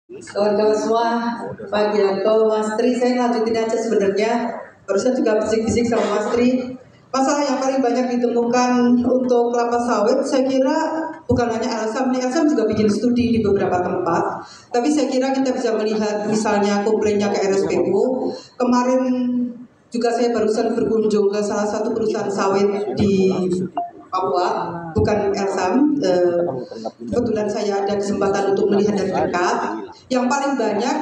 Kawan-kawan semua, Pak Gianto, Mas Tri, saya lanjutin aja sebenarnya. Barusan juga bisik-bisik sama Mas Tri. Masalah yang paling banyak ditemukan untuk kelapa sawit, saya kira bukan hanya LSM, LSM juga bikin studi di beberapa tempat. Tapi saya kira kita bisa melihat misalnya komplainnya ke RSPO. Kemarin juga saya barusan berkunjung ke salah satu perusahaan sawit di Papua, bukan Elsam. Kebetulan saya ada kesempatan untuk melihat dari dekat. Yang paling banyak,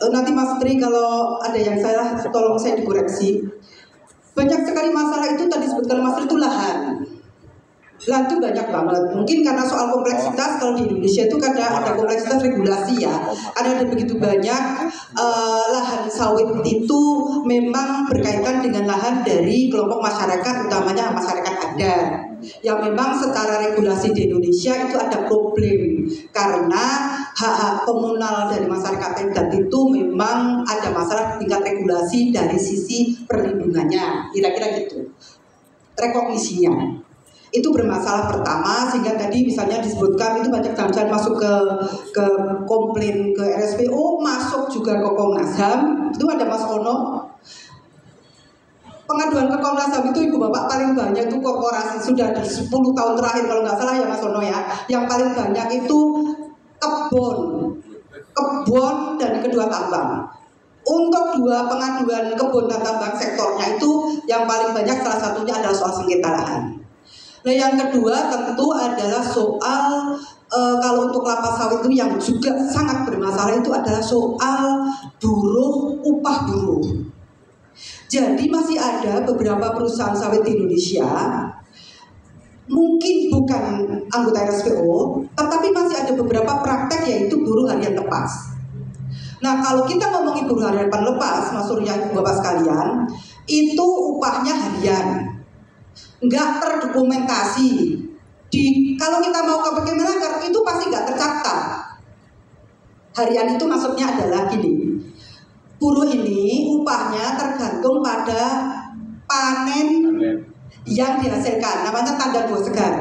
nanti Mas Tri kalau ada yang salah, tolong saya dikoreksi. Banyak sekali masalah itu tadi sebutkan Mas Tri itu lahan. Lahan itu banyak banget. Mungkin karena soal kompleksitas, kalau di Indonesia itu kadang ada kompleksitas regulasi ya. Ada begitu banyak lahan sawit itu memang berkaitan dengan lahan dari kelompok masyarakat, utamanya masyarakat adat. Yang memang secara regulasi di Indonesia itu ada problem karena hak-hak komunal dari masyarakat adat itu memang ada masalah di tingkat regulasi dari sisi perlindungannya, kira-kira gitu, rekognisinya. Itu bermasalah pertama, sehingga tadi misalnya disebutkan itu banyak jangan masuk ke komplain ke RSPO, masuk juga ke Komnas HAM. Itu ada Mas Ono. Pengaduan ke Komnas HAM itu Ibu Bapak paling banyak itu korporasi, sudah di 10 tahun terakhir kalau nggak salah ya Mas Ono ya. Yang paling banyak itu kebun dan kedua tambang. Untuk dua pengaduan kebun dan tambang sektornya itu yang paling banyak salah satunya adalah soal sengketa lahan. Nah yang kedua tentu adalah soal kalau untuk kelapa sawit itu yang juga sangat bermasalah itu adalah soal upah buruh. Jadi masih ada beberapa perusahaan sawit di Indonesia, mungkin bukan anggota RSPO, tetapi masih ada beberapa praktek yaitu buruh harian lepas. Nah kalau kita ngomongin buruh harian lepas, Mas Surya, Bapak sekalian, itu upahnya harian, nggak terdokumentasi. Kalau kita mau ke Kemenaker itu pasti nggak tercatat. Harian itu maksudnya adalah gini, buruh ini upahnya tergantung pada panen yang dihasilkan, namanya tanda buah segar.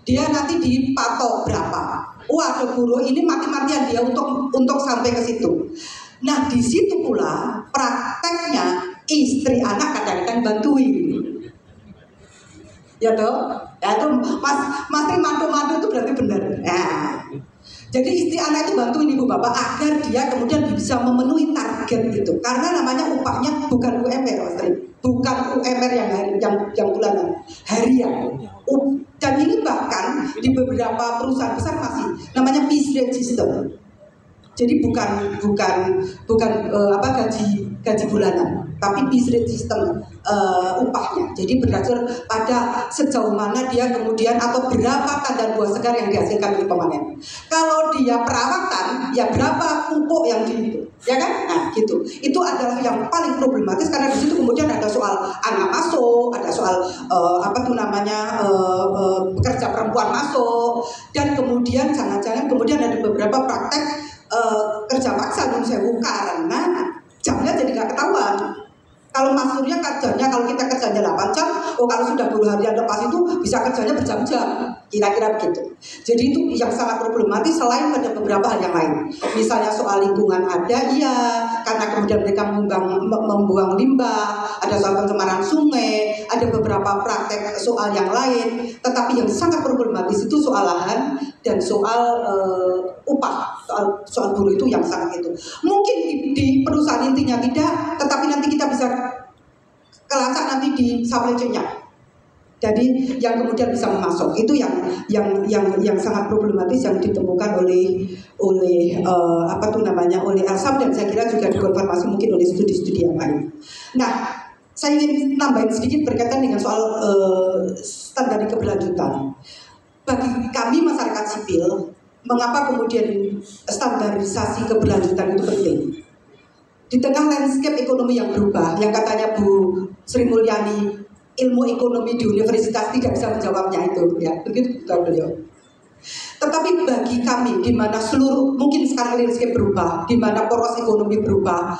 Dia nanti dipatok berapa. Ada buruh ini mati-matian dia untuk sampai ke situ. Nah di situ pula prakteknya istri anak kadang-kadang bantuin. Ya toh, ya itu Mas mantu-mantu itu berarti benar. Nah, jadi istri anak itu bantuin ibu bapak agar dia kemudian bisa memenuhi target itu. Karena namanya upahnya bukan UMR, Mas Tri. Bukan UMR yang bulanan, harian. Dan ini bahkan di beberapa perusahaan besar masih namanya piece rate system. Jadi bukan gaji bulanan, tapi piece rate system upahnya. Jadi berdasar pada sejauh mana dia kemudian atau berapa tanda buah segar yang dihasilkan oleh pemanen. Kalau dia perawatan, ya berapa pupuk yang ya kan? Nah gitu. Itu adalah yang paling problematis karena di situ kemudian ada soal anak masuk, ada soal pekerja perempuan masuk, dan kemudian jangan-jangan kemudian ada beberapa praktek kerja paksa menurut saya karena jamnya jadi nggak ketahuan. Kalau Mas Surya kerjanya, kalau kita kerjanya 8 jam, kalau sudah buruh harian lepas itu bisa kerjanya berjam-jam, kira-kira begitu. Jadi itu yang sangat problematis selain pada beberapa hal yang lain. Misalnya soal lingkungan ada, iya, karena kemudian mereka membuang limbah, ada soal pencemaran sungai, ada beberapa praktek soal yang lain. Tetapi yang sangat problematis itu soal lahan dan soal upah, soal buruh itu yang sangat itu. Mungkin di perusahaan intinya tidak, tetapi nanti kita bisa kelacak nanti di supply chain-nya. Jadi yang kemudian bisa memasok itu yang sangat problematis yang ditemukan oleh Elsam dan saya kira juga dikonfirmasi mungkin oleh studi-studi yang lain. Nah, saya ingin nambahin sedikit berkaitan dengan soal standar keberlanjutan. Bagi kami masyarakat sipil, mengapa kemudian standarisasi keberlanjutan itu penting? Di tengah landscape ekonomi yang berubah, yang katanya Bu Sri Mulyani, ilmu ekonomi di universitas tidak bisa menjawabnya itu, ya begitu bukan beliau. Tetapi bagi kami, di mana seluruh mungkin sekarang landscape berubah, di mana poros ekonomi berubah.